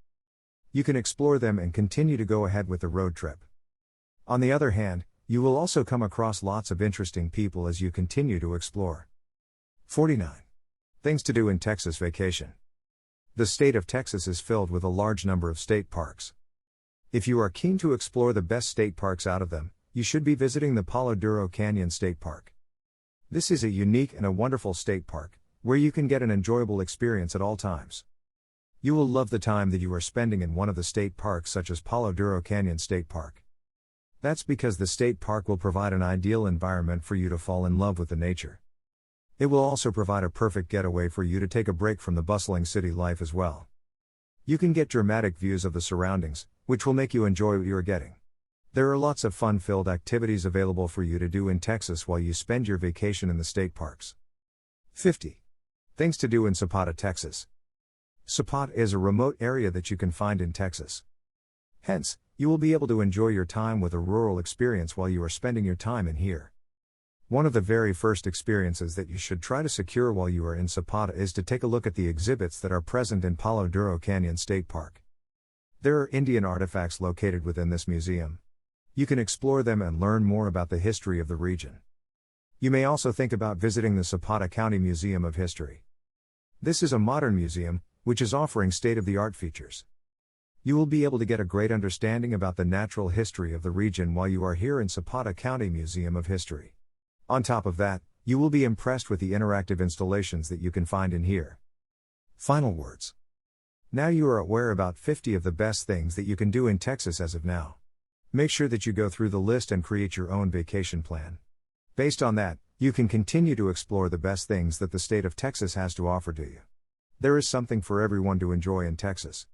You can explore them and continue to go ahead with the road trip. On the other hand, you will also come across lots of interesting people as you continue to explore. 49. Things to do in Texas Vacation. The state of Texas is filled with a large number of state parks. If you are keen to explore the best state parks out of them, you should be visiting the Palo Duro Canyon State Park. This is a unique and a wonderful state park, where you can get an enjoyable experience at all times. You will love the time that you are spending in one of the state parks such as Palo Duro Canyon State Park. That's because the state park will provide an ideal environment for you to fall in love with the nature. It will also provide a perfect getaway for you to take a break from the bustling city life as well. You can get dramatic views of the surroundings, which will make you enjoy what you are getting. There are lots of fun-filled activities available for you to do in Texas while you spend your vacation in the state parks. 50. Things to do in Zapata, Texas. Zapata is a remote area that you can find in Texas. Hence, you will be able to enjoy your time with a rural experience while you are spending your time in here. One of the very first experiences that you should try to secure while you are in Zapata is to take a look at the exhibits that are present in Palo Duro Canyon State Park. There are Indian artifacts located within this museum. You can explore them and learn more about the history of the region. You may also think about visiting the Zapata County Museum of History. This is a modern museum, which is offering state-of-the-art features. You will be able to get a great understanding about the natural history of the region while you are here in Zapata County Museum of History. On top of that, you will be impressed with the interactive installations that you can find in here. Final words. Now you are aware about 50 of the best things that you can do in Texas as of now. Make sure that you go through the list and create your own vacation plan. Based on that, you can continue to explore the best things that the state of Texas has to offer to you. There is something for everyone to enjoy in Texas.